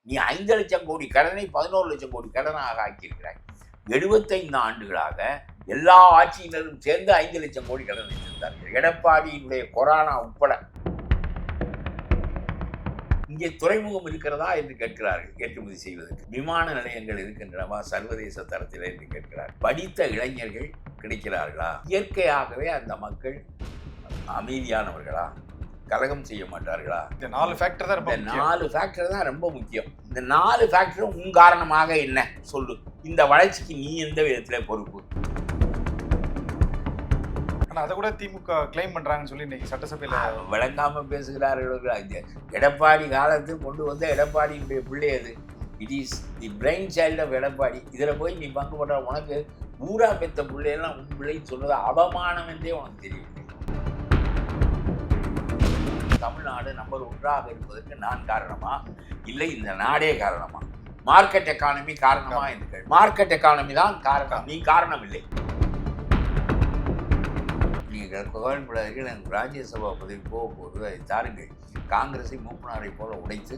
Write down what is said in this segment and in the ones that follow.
நீ 5 லட்சம் கோடி கடனை 11 லட்சம் கோடி கடனாக ஆக்கியிருக்கிறாய். 75 ஆண்டுகளாக எல்லா ஆட்சியினரும் சேர்ந்து 5 லட்சம் கோடி கடன் வைத்திருந்தார்கள். எடப்பாடியினுடைய கொரோனா உட்பட. இங்கே துறைமுகம் இருக்கிறதா என்று கேட்கிறார்கள். ஏற்றுமதி செய்வதற்கு விமான நிலையங்கள் இருக்கின்றனவா சர்வதேச தரத்தில் என்று கேட்கிறார்கள். படித்த இளைஞர்கள் கிடைக்கிறார்களா? இயற்கையாகவே அந்த மக்கள் அமைதியானவர்களா? கலகம் செய்ய மாட்டார்களா? இந்த 4 ஃபேக்டர் தான் ரொம்ப முக்கியம். 4 ஃபேக்டர் தான் ரொம்ப முக்கியம். இந்த 4 ஃபேக்டரும் உன் காரணமாக என்ன சொல்லு. இந்த வளர்ச்சிக்கு நீ எந்த விதத்தில் பொறுப்பு? ஆனால் அதை கூட திமுக கிளைம் பண்றாங்கன்னு சொல்லி இன்னைக்கு சட்டசபையில் விளங்காம பேசுகிறார்கள். எடப்பாடி காலத்தில் கொண்டு வந்த எடப்பாடியினுடைய பிள்ளை அது. It is the brain child of Edappadi. இதில் போய் நீ பங்கு போட்ட உனக்கு ஊரா பெத்த பிள்ளையெல்லாம் உன் பிள்ளைன்னு சொல்றது அவமானம் என்றே உனக்கு தெரியும். தமிழ்நாடு நம்பர் 1ஆக இருப்பதற்கு நான் காரணமா இல்லை இந்த நாடே காரணமா? மார்க்கெட் எக்கானமி காரணமா என்று மார்க்கெட் எக்கானமி தான் காரணம், நீ காரணம் இல்லை. நீங்கள் கோவில்படாதீர்கள், எனக்கு ராஜ்யசபா பதவி போகும்போது அதை தாருங்கள். காங்கிரஸை மூப்பனாரை போல உடைத்து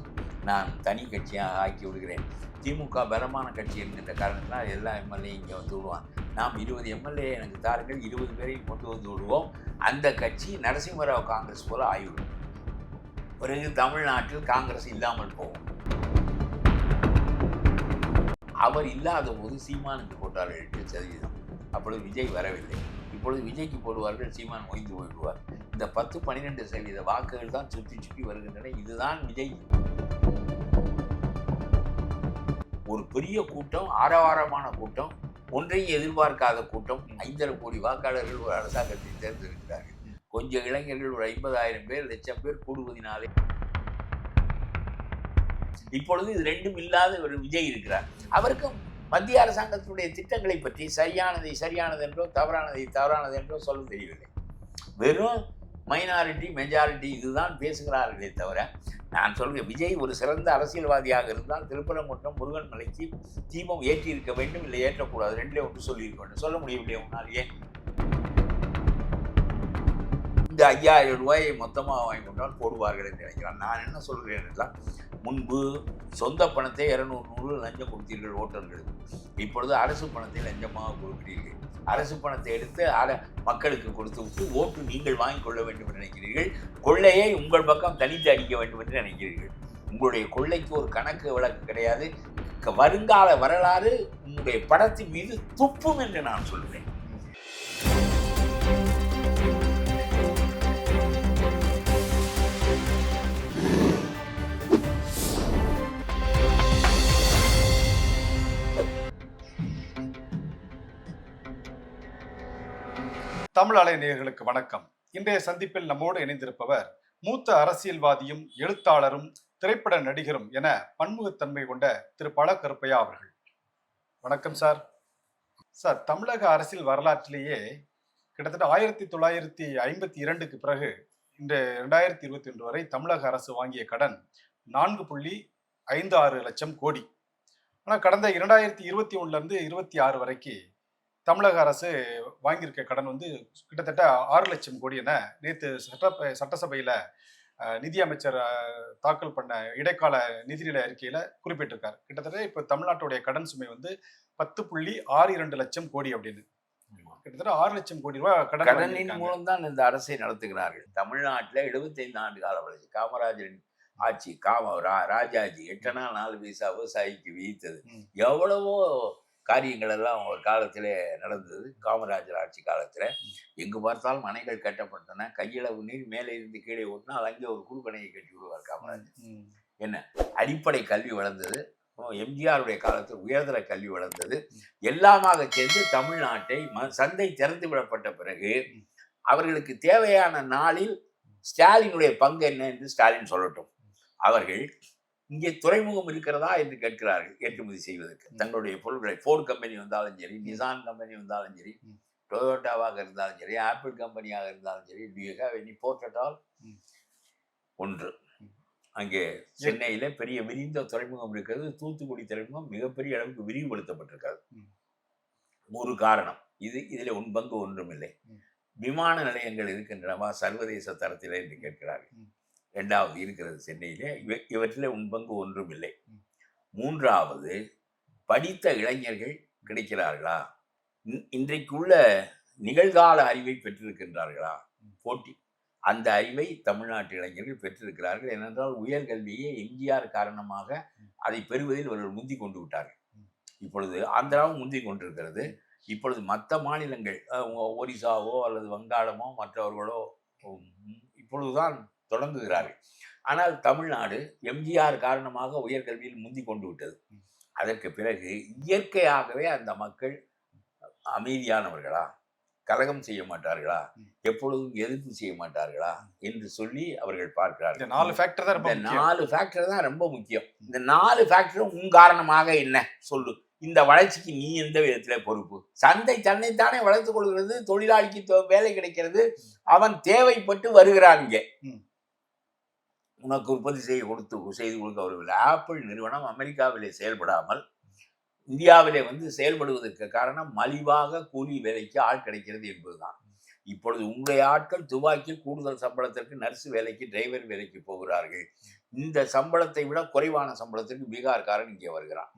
நான் தனி கட்சியாக ஆக்கி விடுகிறேன். திமுக பலமான கட்சி என்கின்ற காரணத்தினால் எல்லா எம்எல்ஏ இங்கே வந்து விடுவான். நாம் 20 எம்எல்ஏ எனக்கு தாருங்கள், 20 பேரையும் கொண்டு வந்து விடுவோம். அந்த கட்சி நரசிம்மராவ் காங்கிரஸ் போல ஆகிவிடும். பிறகு தமிழ்நாட்டில் காங்கிரஸ் இல்லாமல் போகும். அவர் இல்லாத போது சீமானுக்கு போட்டார்கள் 8%. அப்பொழுது விஜய் வரவில்லை. இப்பொழுது விஜய்க்கு போடுவார்கள், சீமான் ஓய்ந்து போய்விடுவார். இந்த 10-12% வாக்குகள் தான் சுற்றி சுற்றி வருகின்றன. இதுதான் விஜய். ஒரு பெரிய கூட்டம், ஆரவாரமான கூட்டம், ஒன்றையும் எதிர்பார்க்காத கூட்டம். 5.5 கோடி வாக்காளர்கள் ஒரு அரசாங்கத்தை தேர்ந்தெடுக்கிறார்கள். கொஞ்சம் இளைஞர்கள் ஒரு 50,000 பேர், 1,00,000 பேர் கூடுவதனாலே இப்பொழுது இது ரெண்டும் இல்லாத ஒரு விஜய் இருக்கிறார். அவருக்கும் மத்திய அரசாங்கத்தினுடைய திட்டங்களை பற்றி சரியானது என்றோ தவறானது என்றோ சொல்ல தெரியவில்லை. வெறும் மைனாரிட்டி மெஜாரிட்டி இதுதான் பேசுகிறார்களே தவிர, நான் சொல்கிறேன் விஜய் ஒரு சிறந்த அரசியல்வாதியாக இருந்தால் திருப்பரங்குன்றம் முருகன் மலைக்கு தீபம் ஏற்றி இருக்க வேண்டும், இல்லை ஏற்றக்கூடாது, 2லே ஒன்று சொல்லியிருக்க வேண்டும். சொல்ல முடியவில்லை உன்னால். ஏன் இந்த 5,000 ரூபாயை மொத்தமாக வாங்கி கொண்டால் போடுவார்கள் என்று நினைக்கிறான். நான் என்ன சொல்கிறேன் என்றால், முன்பு சொந்த பணத்தை 200 லஞ்சம் கொடுத்தீர்கள் ஓட்டர்களுக்கு. இப்பொழுது அரசு பணத்தை லஞ்சமாக கொடுக்கிறீர்கள். அரசு பணத்தை எடுத்து மக்களுக்கு கொடுத்து விட்டு ஓட்டு நீங்கள் வாங்கிக் கொள்ள வேண்டும் என்று நினைக்கிறீர்கள். கொள்ளையை உங்கள் பக்கம் தனித்து அடிக்க வேண்டும் என்று நினைக்கிறீர்கள். உங்களுடைய கொள்ளைக்கு ஒரு கணக்கு வழக்கு கிடையாது. வருங்கால வரலாறு உங்களுடைய படத்தின் மீது துப்பும் என்று நான் சொல்கிறேன். தமிழ் அலை நேயர்களுக்கு வணக்கம். இன்றைய சந்திப்பில் நம்மோடு இணைந்திருப்பவர் மூத்த அரசியல்வாதியும் எழுத்தாளரும் திரைப்பட நடிகரும் என பன்முகத்தன்மை கொண்ட திரு பழ கருப்பையா அவர்கள். வணக்கம் சார். சார், தமிழக அரசியல் வரலாற்றிலேயே கிட்டத்தட்ட 1952க்கு பிறகு இந்த 2021 வரை தமிழக அரசு வாங்கிய கடன் 4.56 லட்சம் கோடி. ஆனால் கடந்த 2021லேருந்து 26 வரைக்கும் தமிழக அரசு வாங்கியிருக்க கடன் வந்து கிட்டத்தட்ட 6 லட்சம் கோடி என நேற்று சட்டசபையில் நிதியமைச்சர் தாக்கல் பண்ண இடைக்கால நிதிநிலை அறிக்கையில் குறிப்பிட்டிருக்காரு. கிட்டத்தட்ட இப்போ தமிழ்நாட்டுடைய கடன் சுமை வந்து 10.62 லட்சம் கோடி அப்படின்னு. கிட்டத்தட்ட 6 லட்சம் கோடி ரூபாய் கடனின் மூலம் தான் இந்த அரசை நடத்துகிறார்கள். தமிழ்நாட்டில் 75 ஆண்டு கால வளர்ச்சி. காமராஜரின் ஆட்சி, ராஜாஜி 8 அணா 4 பைசா விவசாயிக்கு விதித்தது. எவ்வளவோ காரியங்கள் எல்லாம் ஒரு காலத்திலே நடந்தது. காமராஜர் ஆட்சி காலத்தில் எங்கு பார்த்தாலும் அணைகள் கட்டப்பட்டன. கையளவு நீர் மேலே இருந்து கீழே ஓட்டினால் அங்கே ஒரு குறுக்கணையை கட்டி விடுவார் காமராஜர். என்ன அடிப்படை கல்வி வளர்ந்தது. எம்ஜிஆருடைய காலத்தில் உயர்தர கல்வி வளர்ந்தது. எல்லாமாக சேர்ந்து தமிழ்நாட்டை சந்தை திறந்து விடப்பட்ட பிறகு அவர்களுக்கு தேவையான நாளில் ஸ்டாலினுடைய பங்கு என்ன என்று ஸ்டாலின் சொல்லட்டும். அவர்கள் இங்கே துறைமுகம் இருக்கிறதா என்று கேட்கிறார்கள் ஏற்றுமதி செய்வதற்கு. தங்களுடைய பொருட்களை ஃபோர்ட் கம்பெனி வந்தாலும் சரி, நிசான் கம்பெனி வந்தாலும் சரி, டொயோட்டாவாக இருந்தாலும் சரி, ஆப்பிள் கம்பெனியாக இருந்தாலும் சரி, do you have any port at all? ஒன்று, அங்கே சென்னையில பெரிய விரிந்த துறைமுகம் இருக்கிறது. தூத்துக்குடி துறைமுகம் மிகப்பெரிய அளவுக்கு விரிவுபடுத்தப்பட்டிருக்காது. ஒரு காரணம் இது. இதில் உன் பங்கு ஒன்றுமில்லை. விமான நிலையங்கள் இருக்கின்றனவா சர்வதேச தரத்தில் என்று கேட்கிறார்கள். 2வது இருக்கிறது சென்னையிலே. இவற்றிலே உன் பங்கு ஒன்றும் இல்லை. மூன்றாவது, படித்த இளைஞர்கள் கிடைக்கிறார்களா? இன்றைக்குள்ள நிகழ்கால அறிவை பெற்றிருக்கின்றார்களா? போட்டி. அந்த அறிவை தமிழ்நாட்டு இளைஞர்கள் பெற்றிருக்கிறார்கள். ஏனென்றால் உயர்கல்வியை எம்ஜிஆர் காரணமாக அதை பெறுவதில் அவர்கள் முந்தி கொண்டு விட்டார்கள். இப்பொழுது ஆந்திராவும் முந்தி கொண்டிருக்கிறது. இப்பொழுது மற்ற மாநிலங்கள் ஒரிசாவோ அல்லது வங்காளமோ மற்றவர்களோ இப்பொழுதுதான் தொடங்குகிறார்கள். ஆனால் தமிழ்நாடு எம்ஜிஆர் காரணமாக உயர்கல்வியில் முந்தி கொண்டு விட்டது. அதற்கு பிறகு இயற்கையாகவே அந்த மக்கள் அமைதியானவர்களா, கலகம் செய்ய மாட்டார்களா, எப்பொழுதும் எதிர்ப்பு செய்ய மாட்டார்களா என்று சொல்லி அவர்கள் பார்க்கிறார்கள். இந்த 4 ஃபேக்டர் தான் ரொம்ப இந்த முக்கியம். 4 ஃபேக்டர் தான் ரொம்ப முக்கியம். இந்த 4 ஃபேக்டரும் உன் காரணமாக என்ன சொல்லு. இந்த வளர்ச்சிக்கு நீ எந்த விதத்துல பொறுப்பு? சந்தை தன்னைத்தானே வளர்த்துக் கொள்கிறது, தொழிலாளிக்கு வேலை கிடைக்கிறது, அவன் தேவைப்பட்டு வருகிறான். இங்கே உனக்கு உற்பத்தி செய்து கொடுக்க வரவில்லை. ஆப்பிள் நிறுவனம் அமெரிக்காவிலே செயல்படாமல் இந்தியாவிலே செயல்படுவதற்கு காரணம் மலிவாக கூலி வேலைக்கு ஆள் கிடைக்கிறது என்பதுதான். இப்பொழுது உங்களுடைய ஆட்கள் துபாய்க்கு கூடுதல் சம்பளத்திற்கு நர்ஸ் வேலைக்கு, டிரைவர் வேலைக்கு போகிறார்கள். இந்த சம்பளத்தை விட குறைவான சம்பளத்திற்கு பீகார்காரன் இங்கே வருகிறான்,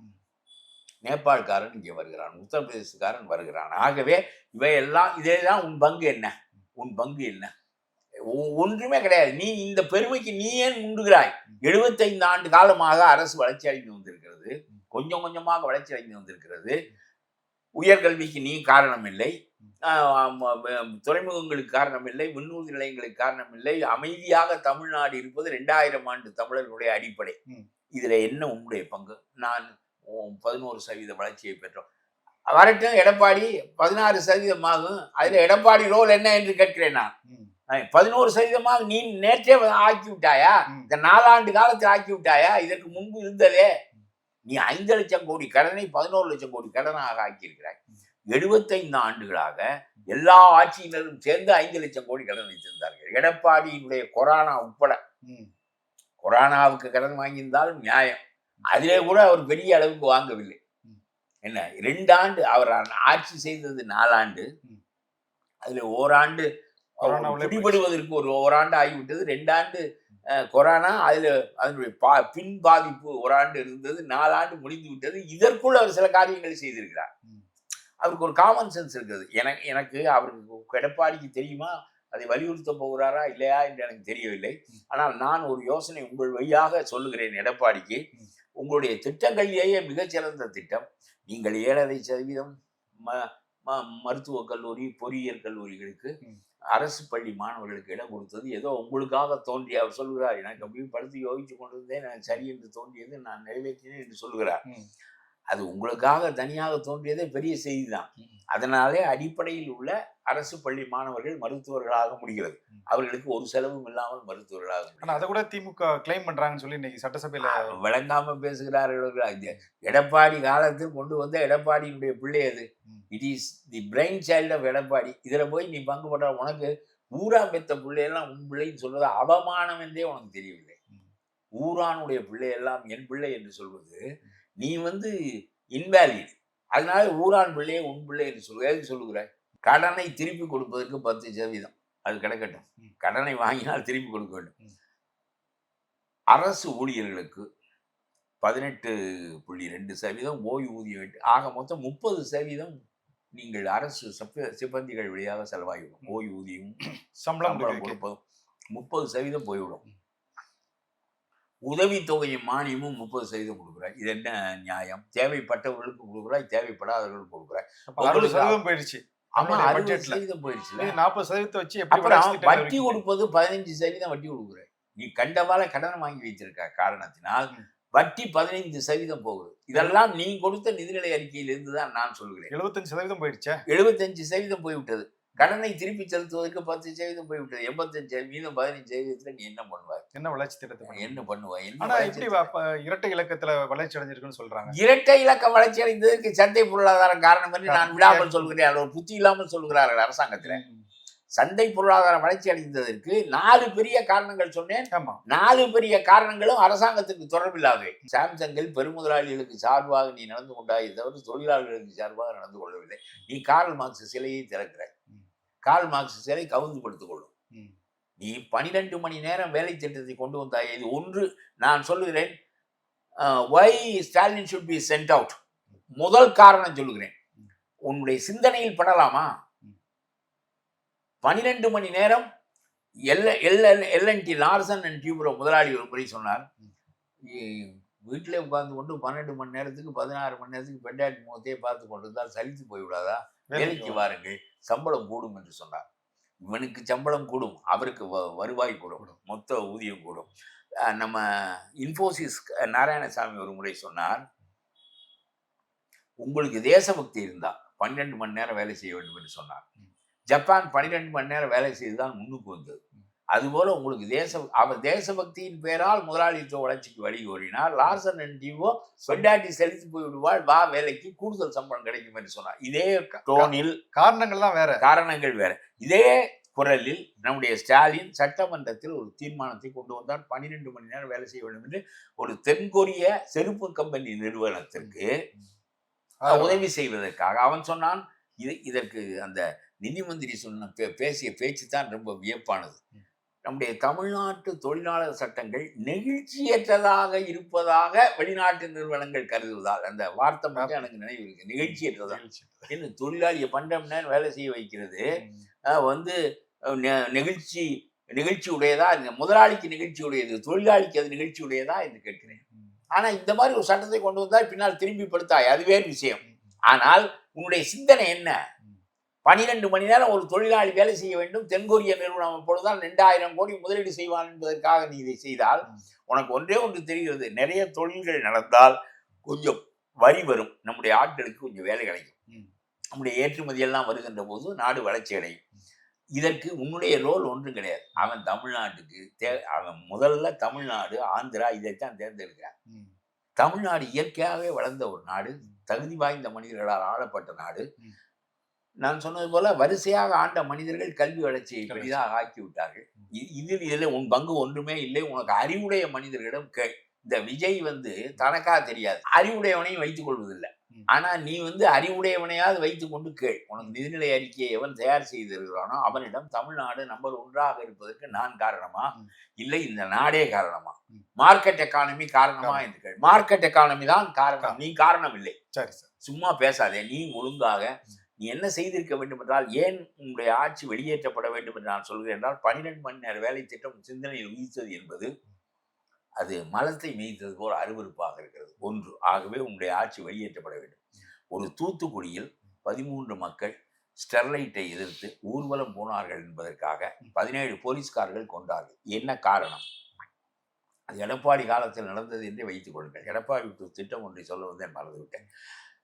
நேபாள்காரன் இங்கே வருகிறான், உத்தரப்பிரதேசக்காரன் வருகிறான். ஆகவே இவையெல்லாம் இதேதான். உன் பங்கு என்ன? உன் பங்கு என்ன? ஒன்றுமே கிடையாது. நீ இந்த பெருமைக்கு நீ ஏன் உண்டுகிறாய்? 75 ஆண்டு காலமாக அரசு வளர்ச்சி அடைந்து வந்திருக்கிறது, கொஞ்சம் கொஞ்சமாக வளர்ச்சி அடைந்து வந்திருக்கிறது. உயர்கல்விக்கு நீ காரணம் இல்லை, துறைமுகங்களுக்கு காரணம் இல்லை, விண்ணூர்தி நிலையங்களுக்கு காரணம் இல்லை. அமைதியாக தமிழ்நாடு இருப்பது 2000 ஆண்டு தமிழர்களுடைய அடிப்படை. இதுல என்ன உங்களுடைய பங்கு? நான் 11% வளர்ச்சியை பெற்றோம். வரட்டும், எடப்பாடி 16% ஆகும். அதுல எடப்பாடி ரோல் என்ன என்று கேட்கிறேன் நான். 11% நீ நேற்றே ஆக்கி விட்டாயா? இந்த 4 ஆண்டு காலத்தில் ஆக்கி விட்டாயா? இதற்கு முன்பு இருந்ததே. நீ 5 லட்சம் கோடி கடனை 11 லட்சம் கோடி கடனாக ஆக்கியிருக்கிறாய். 75 ஆண்டுகளாக எல்லா ஆட்சியினரும் சேர்ந்து 5 லட்சம் கோடி கடன் வைத்திருந்தார்கள். எடப்பாடியினுடைய கொரோனா உட்பட. கொரோனாவுக்கு கடன் வாங்கியிருந்தாலும் நியாயம். அதிலே கூட அவர் பெரிய அளவுக்கு வாங்கவில்லை. என்ன 2 ஆண்டு அவர் ஆட்சி செய்தது 4 ஆண்டு. அதுல ஓராண்டு பிடிபடுவதற்கு ஓராண்டு ஆகிவிட்டது. 2 ஆண்டு கொரோனா, அதுல அதனுடைய பின் பாதிப்பு ஓராண்டு இருந்தது. 4 ஆண்டு முடிந்து விட்டது. இதற்குள் அவர் சில காரியங்களை செய்திருக்கிறார். அவருக்கு ஒரு காமன் சென்ஸ் இருக்குது. எனக்கு அவருக்கு எடப்பாடிக்கு தெரியுமா, அதை வலியுறுத்த போகிறாரா இல்லையா என்று எனக்கு தெரியவில்லை. ஆனால் நான் ஒரு யோசனை உங்கள் வழியாக சொல்லுகிறேன் எடப்பாடிக்கு. உங்களுடைய திட்டங்களிலேயே மிகச்சிறந்த திட்டம், நீங்கள் 7.5% மருத்துவக் கல்லூரி, பொறியியல் கல்லூரிகளுக்கு அரசு பள்ளி மாணவர்களுக்கு இடம் கொடுத்தது ஏதோ உங்களுக்காக தோன்றி, அவர் சொல்கிறார், எனக்கு அப்படியே படுத்து யோசிச்சு கொண்டிருந்தேன், எனக்கு சரி என்று தோன்றியது, நான் நிறைவேற்றினேன் என்று சொல்கிறார். அது உங்களுக்காக தனியாக தோன்றியதே பெரிய செய்தி தான். அதனாலே அடிப்படையில் உள்ள அரசு பள்ளி மாணவர்கள் மருத்துவர்களாக முடிகிறது. அவர்களுக்கு ஒரு செலவும் இல்லாமல் மருத்துவர்களாக. ஆனா அதை கூட திமுக கிளைம் பண்றாங்கன்னு சொல்லி இன்னைக்கு சட்டசபையில விளங்காம பேசுகிறார்கள். எடப்பாடி காலத்தில் கொண்டு வந்த எடப்பாடியினுடைய பிள்ளை அது. It is the brain child of Edappadi. இதுல போய் நீ பங்கு பண்ற, உனக்கு ஊரா பெத்த பிள்ளையெல்லாம் உன் பிள்ளைன்னு சொல்றது அவமானம் என்றே உனக்கு தெரியவில்லை. ஊரானுடைய பிள்ளையெல்லாம் என் பிள்ளை என்று சொல்வது நீ இன்வேலிட். அதனால ஊரான் பிள்ளையே உன் பிள்ளை என்று சொல்லுகிறாய். கடனை திருப்பி கொடுப்பதற்கு 10% அது கிடைக்கட்டும். கடனை வாங்கினால் திருப்பி கொடுக்க வேண்டும். அரசு ஊழியர்களுக்கு 18.2% ஓய்வூதியம், ஆக மொத்தம் 30% நீங்கள் அரசு சிப்பந்திகள் வழியாக செலவாகிவிடும். ஓய்வூதியம், சம்பளம் கொடுப்பதும் 30% போய்விடும். உதவித்தொகையும் மானியமும் 30% கொடுக்குறாய். இது என்ன நியாயம்? தேவைப்பட்டவர்களுக்கு கொடுக்குறாய், தேவைப்படாதவர்களுக்கு கொடுக்குறாய். 60% போயிடுச்சு. ஆமா, 60% போயிடுச்சு. 40% வச்சு வட்டி கொடுப்பது 15% வட்டி கொடுக்குறாய். நீ கண்டவால கடன் வாங்கி வைத்திருக்க காரணத்தினால் வட்டி 15% போகுது. இதெல்லாம் நீ கொடுத்த நிதிநிலை அறிக்கையிலிருந்து தான் நான் சொல்கிறேன். 75% போயிடுச்சு. 75% போய்விட்டது. கடனை திருப்பி செலுத்துவதற்கு 10% போய்விட்டது. 85% 15% நீ என்ன பண்ணுவாய்? என்ன வளர்ச்சி திட்டத்தை என்ன பண்ணுவாய்? இரட்டை இலக்கத்துல வளர்ச்சி அடைஞ்சிருக்குன்னு சொல்றாங்க. இரட்டை இலக்கம் வளர்ச்சி அடைந்ததற்கு சந்தை பொருளாதாரம் காரணம் என்று நான் விடாமல் சொல்கிறேன். ஒரு புத்தி இல்லாமல் சொல்கிறார்கள் அரசாங்கத்துல. சந்தை பொருளாதாரம் வளர்ச்சி அடைந்ததற்கு 4 பெரிய காரணங்கள் சொன்னேன். 4 பெரிய காரணங்களும் அரசாங்கத்துக்கு தொடர்பில்லாதவை. சாம்சங்கில் பெருமுதலாளிகளுக்கு சார்பாக நீ நடந்து கொண்டாய் தவிர தொழிலாளர்களுக்கு சார்பாக நடந்து கொள்ளவில்லை. நீ கார்ல் மார்க்ஸ் சிலையை திறக்கிறாய். கார்ல் மார்க்ஸ் சிலை கவுந்து படுத்துக் கொள்ளும். நீ 12 மணி நேரம் வேலை திட்டத்தை கொண்டு வந்தாய். இது ஒன்று நான் சொல்லுகிறேன். Why Stalin should be sent out. முதல் காரணம் சொல்லுகிறேன், உன்னுடைய சிந்தனையில் படலாமா? 12 மணி நேரம் எல்என்டி லார்சன் அண்ட் டியூப்ரோ முதலாளி ஒரு முறை சொன்னார், வீட்டிலே உட்கார்ந்து கொண்டு 12 மணி நேரத்துக்கு 16 மணி நேரத்துக்கு பெண்டாட்டி முகத்தையே பார்த்து கொண்டிருந்தால் சலித்து போய்விடாதா? வேலைக்கு வாருங்கள், சம்பளம் கூடும் என்று சொன்னார். இவனுக்கு சம்பளம் கூடும், அவருக்கு வருவாய் கூடும், மொத்த ஊதியம் கூடும். நம்ம இன்ஃபோசிஸ் நாராயணசாமி ஒரு முறை சொன்னார், உங்களுக்கு தேசபக்தி இருந்தா 12 மணி நேரம் வேலை செய்ய வேண்டும் என்று சொன்னார். ஜப்பான் 12 மணி நேரம் வேலை செய்துதான் முன்னுக்கு வந்தது. அதுபோல உங்களுக்கு அவர் தேசபக்தியின் பேரால் முதலாளித்துவ வளர்ச்சிக்கு வழி கோரினார். லார்சன் அண்ட் டியூப்ரோ பெண்டாட்டி செலுத்தி போய் விடுவாள், வா வேலைக்கு, கூடுதல் சம்பளம் கிடைக்கும் என்று சொன்னார். இதே டோனில் காரணங்கள் வேற. இதே குரலில் நம்முடைய ஸ்டாலின் சட்டமன்றத்தில் ஒரு தீர்மானத்தை கொண்டு வந்தார், 12 மணி நேரம் வேலை செய்ய வேண்டும் என்று. ஒரு தென்கொரிய செருப்பு கம்பெனி நிறுவனத்திற்கு உதவி செய்வதற்காக அவன் சொன்னான். இதற்கு அந்த நிதி மந்திரி சொன்ன பேசிய பேச்சு தான் ரொம்ப வியப்பானது. நம்முடைய தமிழ்நாட்டு தொழிலாளர் சட்டங்கள் நெகிழ்ச்சியற்றதாக இருப்பதாக வெளிநாட்டு நிறுவனங்கள் கருதுவதால், அந்த வார்த்தை மட்டும் எனக்கு நினைவு இருக்கு, நெகிழ்ச்சியற்றதாக. என்ன தொழிலாளியை 12 மணி நேரம் வேலை செய்ய வைக்கிறது வந்து நிகழ்ச்சி உடையதா? முதலாளிக்கு நிகழ்ச்சி உடையது, தொழிலாளிக்கு அது நிகழ்ச்சி உடையதா என்று கேட்கிறேன். ஆனா இந்த மாதிரி ஒரு சட்டத்தை கொண்டு வந்தால் பின்னால் திரும்பி படுத்தாய், அது வேறு விஷயம். ஆனால் உன்னுடைய சிந்தனை என்ன? 12 மணி நேரம் ஒரு தொழிலாளி வேலை செய்ய வேண்டும். தென்கொரிய நிறுவனம் அப்பொழுதுதான் 2000 கோடி முதலீடு செய்வான் என்பதற்காக நீ இதை செய்தால் உனக்கு ஒன்றே ஒன்று தெரிகிறது, நிறைய தொழில்கள் நடந்தால் கொஞ்சம் வரி வரும், நம்முடைய ஆட்களுக்கு கொஞ்சம் வேலை கிடைக்கும், நம்முடைய ஏற்றுமதி எல்லாம் வருகின்ற போது நாடு வளர்ச்சி அடையும். இதற்கு உன்னுடைய ரோல் ஒன்றும் கிடையாது. அவன் தமிழ்நாட்டுக்கு அவன் முதல்ல தமிழ்நாடு, ஆந்திரா இதைத்தான் தேர்ந்தெடுக்கிறான். தமிழ்நாடு இயற்கையாகவே வளர்ந்த ஒரு நாடு, தகுதி வாய்ந்த மனிதர்களால் ஆளப்பட்ட நாடு. நான் சொன்னது போல வரிசையாக ஆண்ட மனிதர்கள் கல்வி வளர்ச்சியை பெரிதாக ஆக்கி விட்டார்கள். இதில் உன் பங்கு ஒன்றுமே இல்லை. உனக்கு அறிவுடைய மனிதர்களிடம் கேள். இந்த விஜய் வந்து தனக்கா தெரியாது, அறிவுடையவனையும் வைத்துக் கொள்வதில்லை. ஆனா நீ வந்து அறிவுடையவனையாவது வைத்துக் கொண்டு கேள். உனக்கு நிதிநிலை அறிக்கையை எவன் தயார் செய்திருக்கிறானோ அவனிடம் தமிழ்நாடு நம்பர் 1ஆக இருப்பதற்கு நான் காரணமா, இல்லை இந்த நாடே காரணமா, மார்க்கெட் எக்கானமி காரணமா என்று கேள். மார்க்கெட் எக்கானமி தான் காரணம், நீ காரணம் இல்லை. சரி சார், சும்மா பேசாதே. நீ ஒழுங்காக நீ என்ன செய்திருக்க வேண்டும் என்றால், ஏன் உங்களுடைய ஆட்சி வெளியேற்றப்பட வேண்டும் என்று நான் சொல்கிறேன் என்றால், 12 மணி நேர வேலை திட்டம் சிந்தனையில் உதித்தது என்பது அது மலத்தை மேய்த்தது போல அருவருப்பாக இருக்கிறது. ஒன்று, ஆகவே உங்களுடைய ஆட்சி வெளியேற்றப்பட வேண்டும். ஒரு தூத்துக்குடியில் 13 மக்கள் ஸ்டெர்லைட்டை எதிர்த்து ஊர்வலம் போனார்கள் என்பதற்காக 17 போலீஸ்காரர்கள் கொண்டார்கள். என்ன காரணம்? அது எடப்பாடி காலத்தில் நடந்தது என்றே வைத்துக் கொள்ளுங்கள். எடப்பாடி திட்டம் ஒன்றை சொல்ல வந்து மறந்துவிட்டேன்.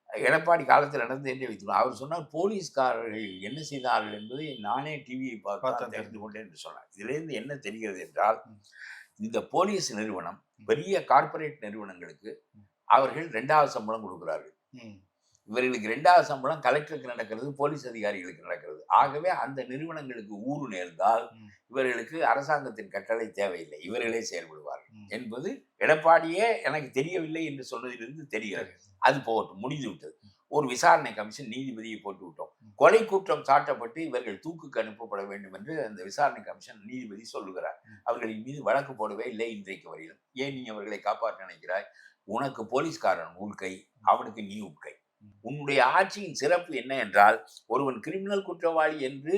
எடப்பாடி காலத்தில் நடந்தது என்றே வைத்துக் அவர் சொன்னார், போலீஸ்காரர்கள் என்ன செய்தார்கள் என்பதை நானே டிவியை பார்த்து தெரிந்து கொண்டேன் என்று சொன்னார். இதிலிருந்து என்ன தெரிகிறது என்றால், இந்த போலீஸ் நிறுவனம் பெரிய கார்ப்பரேட் நிறுவனங்களுக்கு அவர்கள் 2வது சம்பளம் கொடுக்கிறார்கள். இவர்களுக்கு 2வது சம்பளம் கலெக்டருக்கு நடக்கிறது, போலீஸ் அதிகாரிகளுக்கு நடக்கிறது. ஆகவே அந்த நிறுவனங்களுக்கு ஊறு நேர்ந்தால் இவர்களுக்கு அரசாங்கத்தின் கட்டளை தேவையில்லை, இவர்களே செயல்படுவார்கள் என்பது எடப்பாடியே எனக்கு தெரியவில்லை என்று சொன்னதிலிருந்து தெரிகிறது. அது போகட்டும், முடிந்து விட்டது. ஒரு விசாரணை கமிஷன் நீதிபதியை போட்டு விட்டோம். கொலை குற்றம் சாட்டப்பட்டு இவர்கள் தூக்குக்கு அனுப்பப்பட வேண்டும் என்று அந்த விசாரணை கமிஷன் நீதிபதி சொல்லுகிறார். அவர்களின் மீது வழக்கு போடவே இல்லை இன்றைக்கு வரையிலும். ஏன் நீ அவர்களை காப்பாற்ற நினைக்கிறாய்? உனக்கு போலீஸ்காரன் உள்கை, அவனுக்கு நீ உட்கை. உன்னுடைய ஆட்சியின் சிறப்பு என்ன என்றால், ஒருவன் கிரிமினல் குற்றவாளி என்று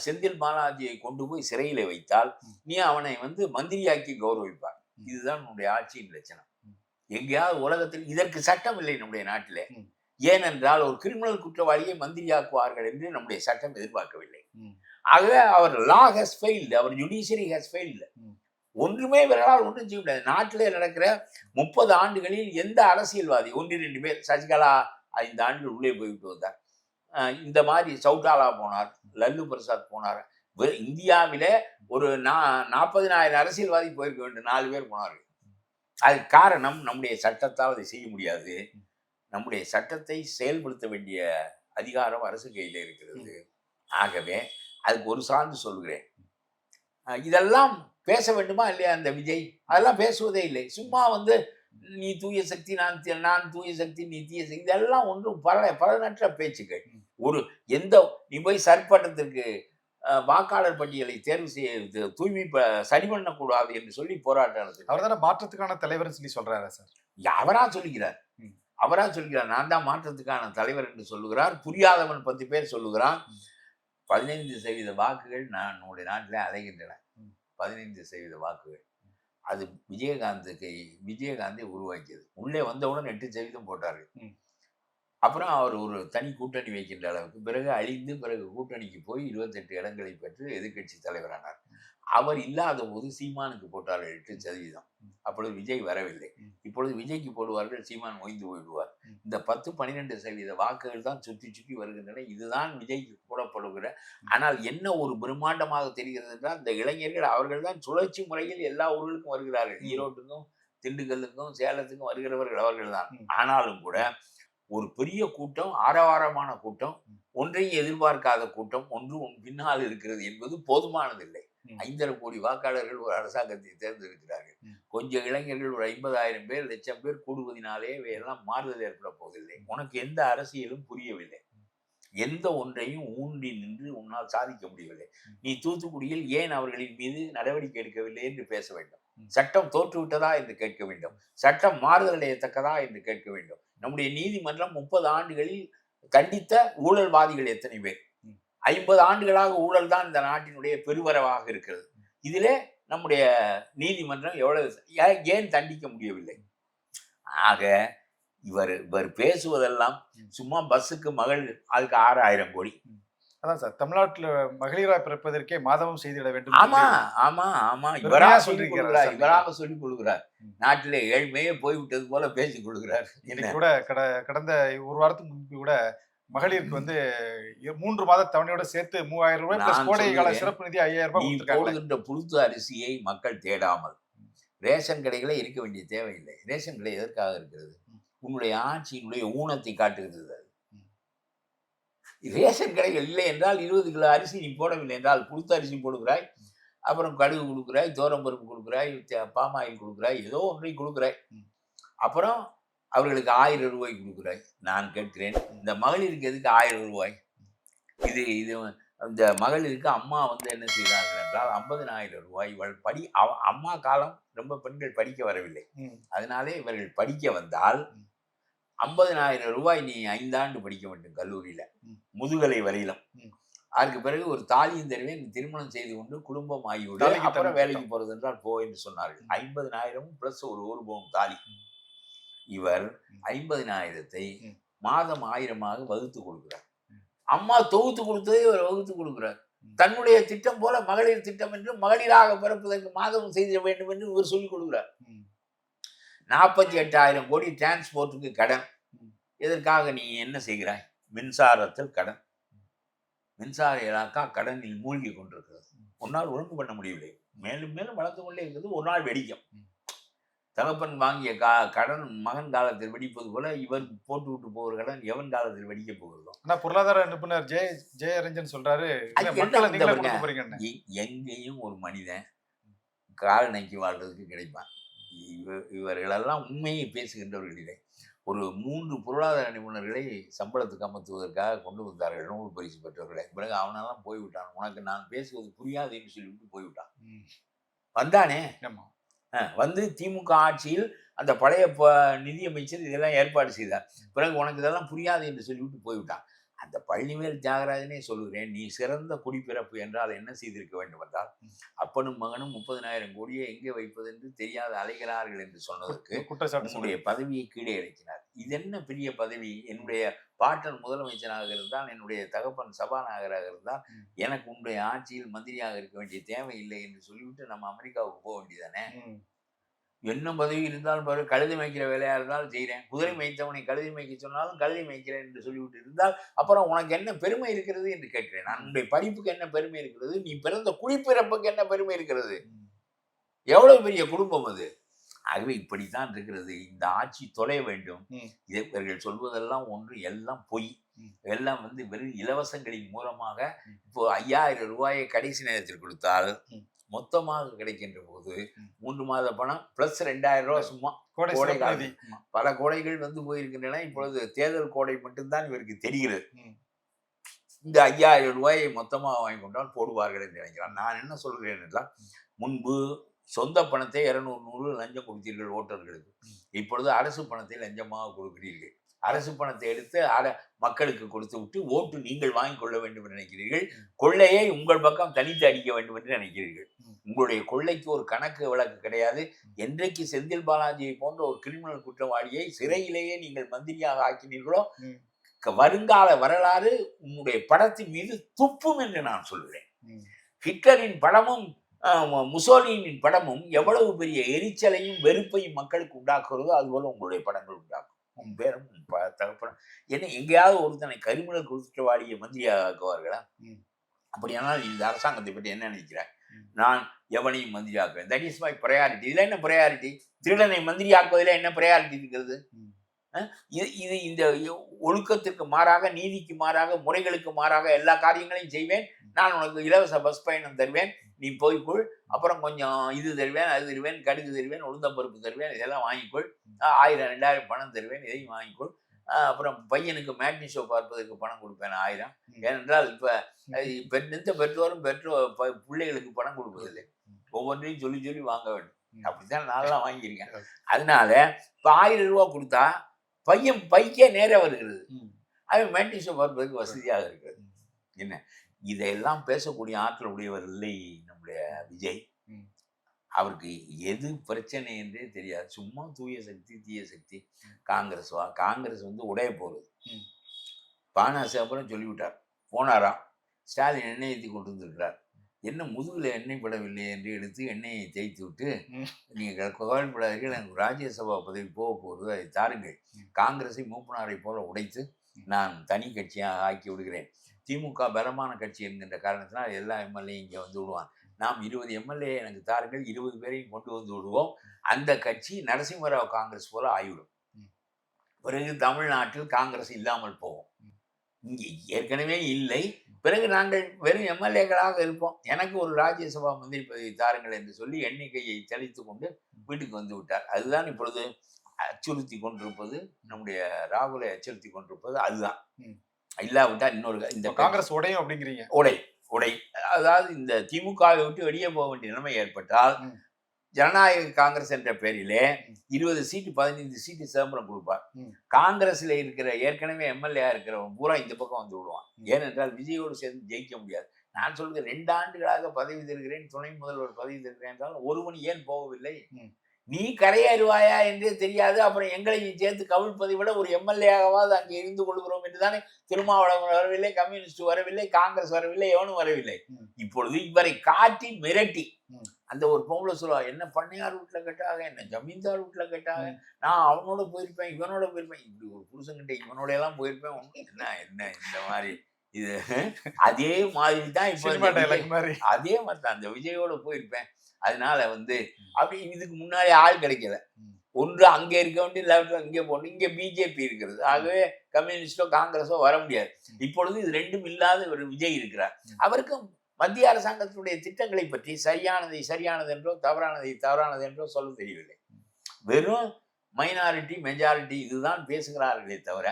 செந்தில் பாலாஜியை கொண்டு போய் சிறையில வைத்தால் நீ அவனை வந்து மந்திரியாக்கி கௌரவிப்பார். இதுதான் உன்னுடைய ஆட்சியின் லட்சணம். எங்கேயாவது உலகத்தில் இதற்கு சட்டம் இல்லை நம்முடைய நாட்டிலே. ஏனென்றால் ஒரு கிரிமினல் குற்றவாளியை மந்திரியாக்குவார்கள் என்று நம்முடைய சட்டம் எதிர்பார்க்கவில்லை. ஆகவே அவர் லா ஹஸ் ஃபெயில்டு, அவர் ஜுடிஷியரி ஹஸ் ஃபெயில்டு. ஒன்றுமே இவர்களால் ஒன்றும் செய்ய முடியாது. நாட்டிலே நடக்கிற 30 ஆண்டுகளில் எந்த அரசியல்வாதி, 1-2 பேர், சசிகலா 5 ஆண்டுகள் உள்ளே போய்விட்டு வந்தார், இந்த மாதிரி சௌட்டாலா போனார், லல்லு பிரசாத் போனார். இந்தியாவிலே ஒரு 40,000 அரசியல்வாதி போயிருக்க வேண்டும், 4 பேர் போனார்கள். அதுக்கு காரணம், நம்முடைய சட்டத்தால் அதை செய்ய முடியாது. நம்முடைய சட்டத்தை செயல்படுத்த வேண்டிய அதிகாரம் அரசு கையில் இருக்கிறது. ஆகவே அதுக்கு ஒரு சான்று சொல்கிறேன். இதெல்லாம் பேச வேண்டுமா இல்லையா அந்த விஜய்? அதெல்லாம் பேசுவதே இல்லை. சும்மா வந்து நீ தூய சக்தி, நான் தூய சக்தி, நீ தீய சக்தி, இதெல்லாம் ஒன்றும் பலனற்ற பேச்சுக்கள். நீ போய் சர்பட்டத்திற்கு வாக்காளர் பட்டியலை தேர்வு செய்ய தூய்மை சரி பண்ணக்கூடாது என்று சொல்லி போராட்டம். அவர் தானே மாற்றத்துக்கான தலைவர் சொல்லி சொல்றாரு சார். அவரா சொல்லுகிறார். ம். அவரா சொல்கிறார், நான் தான் மாற்றத்துக்கான தலைவர் என்று சொல்லுகிறார். புரியாதவன் 10 பேர் சொல்லுகிறான். 15% வாக்குகள் நம்முடைய நாட்டிலே அலைகின்றன. 15% வாக்குகள். அது விஜயகாந்தை உருவாக்கியது. உள்ளே வந்தவுடன் 8% போட்டார்கள். அப்புறம் அவர் ஒரு தனி கூட்டணி வைக்கின்ற அளவுக்கு பிறகு அழிந்து பிறகு கூட்டணிக்கு போய் 28 இடங்களை பெற்று எதிர்க்கட்சி தலைவரானார். அவர் இல்லாத போது சீமானுக்கு போட்டார்கள் 8%. அப்பொழுது விஜய் வரவில்லை. இப்பொழுது விஜய்க்கு போடுவார்கள், சீமான் ஓய்ந்து போயிடுவார். இந்த 10-12% வாக்குகள் தான் சுற்றி சுற்றி வருகின்றன. இதுதான் விஜய்க்கு போடப்படுகிற. ஆனால் என்ன ஒரு பிரம்மாண்டமாக தெரிகிறது என்றால், இந்த இளைஞர்கள் அவர்கள் தான் சுழற்சி முறையில் எல்லா ஊர்களுக்கும் வருகிறார்கள். ஈரோட்டுக்கும் திண்டுக்கல்லுக்கும் சேலத்துக்கும் வருகிறவர்கள் அவர்கள் தான். ஆனாலும் கூட ஒரு பெரிய கூட்டம், ஆரவாரமான கூட்டம், ஒன்றையும் எதிர்பார்க்காத கூட்டம் ஒன்று பின்னால் இருக்கிறது என்பது போதுமானதில்லை. 5.5 கோடி வாக்காளர்கள் ஒரு அரசாங்கத்தை தேர்ந்தெடுக்கிறார்கள். கொஞ்சம் இளைஞர்கள் ஒரு 50,000 பேர், 1,00,000 பேர் கூடுவதனாலே இவையெல்லாம் மாறுதல் ஏற்பட போவதில்லை. உனக்கு எந்த அரசியலும் புரியவில்லை. எந்த ஒன்றையும் ஊன்றி நின்று உன்னால் சாதிக்க முடியவில்லை. நீ தூத்துக்குடியில் ஏன் அவர்களின் மீது நடவடிக்கை எடுக்கவில்லை என்று பேச வேண்டும். சட்டம் தோற்றுவிட்டதா என்று கேட்க வேண்டும். சட்டம் மாறுதல் அடையத்தக்கதா என்று கேட்க வேண்டும். நம்முடைய நீதிமன்றம் 30 ஆண்டுகளில் தண்டித்த ஊழல்வாதிகள் எத்தனை பேர்? 50 ஆண்டுகளாக ஊழல் தான் இந்த நாட்டினுடைய பெருவரவாக இருக்கிறது. இதிலே நம்முடைய நீதிமன்றம் ஏன் தண்டிக்க முடியவில்லை? ஆக இவர் பேசுவதெல்லாம் சும்மா பஸ்ஸுக்கு அதுக்கு 6,000 கோடி. அதான் சார், தமிழ்நாட்டில் மகளிராக பிறப்பதற்கே மாதவம் செய்திட வேண்டும். ஆமா ஆமா ஆமா, இவராக சொல்லிக் கொள்கிறார். நாட்டிலே ஏழ்மையே போய்விட்டது போல பேசிக் கொள்கிறார். கூட கடந்த ஒரு வாரத்துக்கு முன்பு கூட மகளிருக்கு 3 மாத தவணையோட சேர்த்து 3,000 ரூபாய் பிளஸ் கோடை கால சிறப்பு நிதி 5,000 ரூபாய் போடுகின்ற புழுத்து அரிசியை மக்கள் தேடாமல் ரேஷன் கடைகளே இருக்க வேண்டிய தேவையில்லை. ரேஷன் கடை எதற்காக இருக்கிறது? உன்னுடைய ஆட்சியினுடைய ஊனத்தை காட்டுகிறது. ரேஷன் கடைகள் இல்லை என்றால் 20 கிலோ அரிசி நீ போடவில்லை என்றால் புழுத்து அரிசி போடுகிறாய், அப்புறம் கடுகு கொடுக்குறாய், தோரம்பருப்பு கொடுக்குறாய், பாமாயில் கொடுக்குறாய், ஏதோ ஒன்றை கொடுக்குறாய். அப்புறம் அவர்களுக்கு 1000 ரூபாய் கொடுக்குறாய். நான் கேட்கிறேன், இந்த மகளிருக்கு எதுக்கு 1000 ரூபாய்? இது இந்த மகளிருக்கு அம்மா என்ன செய்தார்கள் என்றால் 50,000 ரூபாய். அம்மா காலம் ரொம்ப பெண்கள் படிக்க வரவில்லை. அதனாலே இவர்கள் படிக்க வந்தால் 50,000 ரூபாய் நீ 5 ஆண்டு படிக்க வேண்டும் கல்லூரியில, முதுகலை வரையிலும். அதுக்கு பிறகு ஒரு தாலியும் தருவேன், திருமணம் செய்து கொண்டு குடும்பம் ஆகிவிடு, அப்புறம் வேலைக்கு போறது என்றால் போ என்று சொன்னார்கள். 50,000 பிளஸ் ஒரு பவுன் தாலி. இவர் 50,000 மாதம் 1000 வகுத்து கொடுக்கிறார். அம்மா தொகுத்து கொடுத்ததை இவர் வகுத்து கொடுக்கிறார். தன்னுடைய திட்டம் போல மகளிர் திட்டம் என்று மகளிராக பிறப்பதற்கு மாதம் செய்ய வேண்டும் என்று இவர் சொல்லிக் கொடுக்கிறார். 48,000 கோடி டிரான்ஸ்போர்ட்டுக்கு கடன். இதற்காக நீ என்ன செய்கிறாய்? மின்சாரத்தில் கடன். மின்சார இலாக்கா கடனில் மூழ்கி கொண்டிருக்கிறது. ஒரு நாள் ஒழுங்கு பண்ண முடியவில்லை. மேலும் மேலும் வளர்ந்து கொண்டே இருக்கிறது. ஒரு நாள் வெடிக்கும். தகப்பன் வாங்கிய கடன் மகன் காலத்தில் வெடிப்பது போல இவர் போட்டு விட்டு போகிற கடன் எவன் காலத்தில் வெடிக்க போகிறதோ. ஆனா பொருளாதார நிபுணர் ஜெயரஞ்சன் சொல்றாரு, எங்கேயும் ஒரு மனிதன் கால் நக்கி வாழ்றதுக்கு கிடைப்பான். இவர்களெல்லாம் உண்மையை பேசுகின்றவர்களிலே ஒரு 3 பொருளாதார நிபுணர்களை சம்பளத்துக்கு அமர்த்துவதற்காக கொண்டு வந்தார்கள், நோபல் பரிசு பெற்றவர்களை. பிறகு அவனெல்லாம் போய்விட்டான். உனக்கு நான் பேசுவது புரியாது என்று சொல்லிவிட்டு போய்விட்டான். வந்தானே, வந்து திமுக ஆட்சியில் அந்த பழைய நிதியமைச்சர் இதெல்லாம் ஏற்பாடு செய்தார். பிறகு உனக்கு இதெல்லாம் புரியாது என்று சொல்லிவிட்டு போய்விட்டான். அந்த பழனிவேல் தியாகராஜனே சொல்லுகிறேன், நீ சிறந்த குடிப்பிறப்பு என்றால் என்ன செய்திருக்க வேண்டும் என்றால், அப்பனும் மகனும் 30,000 கோடியை எங்கே வைப்பது என்று தெரியாத அலைகிறார்கள் என்று சொன்னதற்கு என்னுடைய பதவியை கீழே இறக்கினார். இது என்ன பெரிய பதவி? என்னுடைய பாட்டன் முதலமைச்சராக இருந்தால், என்னுடைய தகப்பன் சபாநாயகராக இருந்தால், எனக்கு உன்னுடைய ஆட்சியில் மந்திரியாக இருக்க வேண்டிய தேவை இல்லை என்று சொல்லிவிட்டு நம்ம அமெரிக்காவுக்கு போக வேண்டியதானே. என்ன பதவி இருந்தாலும் பாரு, கழுதை மேய்க்கிற வேலையா இருந்தாலும் செய்கிறேன், குதிரை மேய்த்தவனை கழுதை மேய்க்க சொன்னாலும் கழுதை மேய்க்கிறேன் என்று சொல்லிவிட்டு இருந்தால் அப்புறம் உனக்கு என்ன பெருமை இருக்கிறது என்று கேட்கிறேன். நான் உன்னுடைய படிப்புக்கு என்ன பெருமை இருக்கிறது? நீ பிறந்த குடிப்பிறப்புக்கு என்ன பெருமை இருக்கிறது? எவ்வளவு பெரிய குடும்பம் அது. ஆகவே இப்படித்தான் இருக்கிறது. இந்த ஆட்சி தொலைய வேண்டும். இவர்கள் சொல்வதெல்லாம் ஒன்று, எல்லாம் பொய். எல்லாம் வெறும் இலவசங்களின் மூலமாக. இப்போ 5,000 ரூபாயை கடைசி நேரத்தில் கொடுத்தால் மொத்தமாக கிடைக்கின்ற போது 3 மாத பணம் பிளஸ் 2,000 ரூபாய் சும்மா கோடை காலம். பல கோடைகள் போயிருக்கின்றன. இப்பொழுது தேர்தல் கோடை மட்டும்தான் இவருக்கு தெரிகிறது. இந்த 5,000 ரூபாயை மொத்தமாக வாங்கி கொண்டால் போடுவார்கள் என்று நினைக்கிறான். நான் என்ன சொல்கிறேன் என்றால், முன்பு சொந்த பணத்தை 200 100 லஞ்சம் கொடுத்தீர்கள் ஓட்டர்களுக்கு. இப்பொழுது அரசு பணத்தை லஞ்சமாக கொடுக்கிறீர்கள். அரசு பணத்தை எடுத்து மக்களுக்கு கொடுத்து விட்டு ஓட்டு நீங்கள் வாங்கிக் கொள்ள வேண்டும் என்று நினைக்கிறீர்கள். கொள்ளையை உங்கள் பக்கம் தனித்து அடிக்க வேண்டும் என்று நினைக்கிறீர்கள். உங்களுடைய கொள்ளைக்கு ஒரு கணக்கு வழக்கு கிடையாது. என்றைக்கு செந்தில் பாலாஜியை போன்ற ஒரு கிரிமினல் குற்றவாளியை சிறையிலேயே நீங்கள் மந்திரியாக ஆக்கினீர்களோ வருங்கால வரலாறு உன்னுடைய படத்தின் மீது துப்பும் என்று நான் சொல்கிறேன். ஹிட்லரின் படமும் முசோலினியின் படமும் எவ்வளவு பெரிய எரிச்சலையும் வெறுப்பையும் மக்களுக்கு உண்டாக்குறதோ அதுபோல உங்களுடைய படங்கள் உண்டாக்கும். உன் பேரும் தகப்பன என்ன எங்கேயாவது ஒருத்தனை கரிமினல் குற்றவாளியை மந்திரியாக ஆக்குவார்களா? அப்படியானால் இந்த அரசாங்கத்தை பற்றி என்ன நினைக்கிறார்? நான் எவனையும் மந்திரி ஆக்குவேன். That is my priority. இதுல என்ன ப்ரையாரிட்டி? திருடனை மந்திரி ஆக்குவதில் என்ன ப்ரையாரிட்டி இருக்கிறது? இது இந்த ஒழுக்கத்திற்கு மாறாக, நீதிக்கு மாறாக, முறைகளுக்கு மாறாக எல்லா காரியங்களையும் செய்வேன். நான் உனக்கு இலவச பஸ் பயணம் தருவேன், நீ போய்க்குள். அப்புறம் கொஞ்சம் இது தருவேன், அது தருவேன், கடுகு தருவேன், உளுந்தம்பருப்பு தருவேன், இதெல்லாம் வாங்கிக்கொள். 1000 2000 பணம் தருவேன், இதையும் வாங்கிக்கொள். அப்புறம் பையனுக்கு மேட்னி ஷோ பார்ப்பதற்கு பணம் கொடுப்பேன் 1000. ஏனென்றால் இப்ப எந்த பெற்றோரும் பிள்ளைகளுக்கு பணம் கொடுப்பதில்லை. ஒவ்வொன்றையும் சொல்லி சொல்லி வாங்க வேண்டும். அப்படித்தான் நான்லாம் வாங்கியிருக்கேன். அதனால இப்ப 1000 ரூபா கொடுத்தா பையன் பைக்கே நேர வருகிறது. அவன் மேட்னி ஷோ பார்ப்பதற்கு வசதியாக இருக்கிறது. என்ன இதையெல்லாம் பேசக்கூடிய ஆற்றல் உடையவர் இல்லை நம்முடைய விஜய். அவருக்கு எது பிரச்சனை என்றே தெரியாது. சும்மா தூய சக்தி தீய சக்தி. காங்கிரஸ் உடைய போகுது. பானாசி அப்புறம் சொல்லிவிட்டார். போனாராம். ஸ்டாலின் எண்ணெய் ஏற்றி கொண்டு வந்திருக்கிறார். என்ன முதுகுல எண்ணெய் படவில்லை என்று எடுத்து எண்ணெயை தேய்த்து விட்டு நீங்கள் கவலைப்படாதீர்கள், எனக்கு ராஜ்யசபா பதவி போக போகிறது, அதை தாருங்கள். காங்கிரஸை மூப்பனாரை போல உடைத்து நான் தனி கட்சியாக ஆக்கி விடுகிறேன். திமுக பலமான கட்சி என்கின்ற காரணத்தினால் எல்லா எம்எல்ஏ இங்கே வந்து விடுவான். நாம் 20 எம்எல்ஏ எனக்கு தாருங்கள், 20 பேரையும் கொண்டு வந்து விடுவோம். அந்த கட்சி நரசிம்மராவ் காங்கிரஸ் போல ஆகிவிடும். பிறகு தமிழ்நாட்டில் காங்கிரஸ் இல்லாமல் போகும். இங்கே ஏற்கனவே இல்லை. பிறகு நாங்கள் வெறும் எம்எல்ஏக்களாக இருப்போம். எனக்கு ஒரு ராஜ்யசபா மந்திரி பதவி தாருங்கள் என்று சொல்லி எண்ணிக்கையை தெளித்து கொண்டு வீட்டுக்கு வந்து விட்டார். அதுதான் இப்பொழுது அச்சுறுத்தி கொண்டிருப்பது, நம்முடைய ராகுலை அச்சுறுத்தி கொண்டிருப்பது அதுதான். இல்லாவிட்டால் இன்னொரு இந்த காங்கிரஸ் உடையும் அப்படிங்கிறீங்க. உடை அதாவது இந்த திமுகவை விட்டு வெளியே போக வேண்டிய நிலைமை ஏற்பட்டால் ஜனநாயக காங்கிரஸ் என்ற பெயரிலே 20 சீட்டு 15 சீட்டு சிதம்பரம் கொடுப்பார். காங்கிரஸ்ல இருக்கிற ஏற்கனவே எம்எல்ஏ இருக்கிறவன் பூரா இந்த பக்கம் வந்து விடுவான். ஏனென்றால் விஜயோடு சேர்ந்து ஜெயிக்க முடியாது. நான் சொல்கிறேன் 2 ஆண்டுகளாக பதவி தருகிறேன், துணை முதல்வர் பதவி தருகிறேன் என்றால் ஒருவன் ஏன் போகவில்லை? நீ கரையேறுவாயா என்றே தெரியாது. அப்புறம் எங்களையும் சேர்த்து கவிழ்ப்பதை விட ஒரு எம்எல்ஏவாவது அங்கே இருந்து கொள்கிறோம் என்றுதானே. திருமாவளவன் வரவில்லை, கம்யூனிஸ்ட் வரவில்லை, காங்கிரஸ் வரவில்லை, எவனும் வரவில்லை. இப்பொழுது இவரை காட்டி மிரட்டி அந்த ஒரு பொம்பளை சொல்லுவா, என்ன பண்ணையார் வீட்டுல கேட்டாங்க, என்ன ஜமீன்தார் வீட்டுல கேட்டாங்க, நான் அவனோட போயிருப்பேன், இவனோட போயிருப்பேன், இப்படி ஒரு புருஷன்கிட்ட இவனோட எல்லாம் போயிருப்பேன். என்ன இந்த மாதிரி இது அதே மாதிரி தான் இப்ப அதே மாதிரி தான் அந்த விஜயோட போயிருப்பேன். அதனால அப்படி இதுக்கு முன்னாடி ஆள் கிடைக்கல. ஒன்று அங்கே இருக்க வேண்டிய இல்லாவிட்டு இங்கே போகணும். இங்கே பிஜேபி இருக்கிறது. ஆகவே கம்யூனிஸ்டோ காங்கிரஸோ வர முடியாது. இப்பொழுது இது ரெண்டும் இல்லாத ஒரு விஜய் இருக்கிறார். அவருக்கும் மத்திய அரசாங்கத்தினுடைய திட்டங்களை பற்றி சரியானது என்றோ தவறானது என்றோ சொல்ல தெரியவில்லை. வெறும் மைனாரிட்டி மெஜாரிட்டி இதுதான் பேசுகிறார்களே தவிர,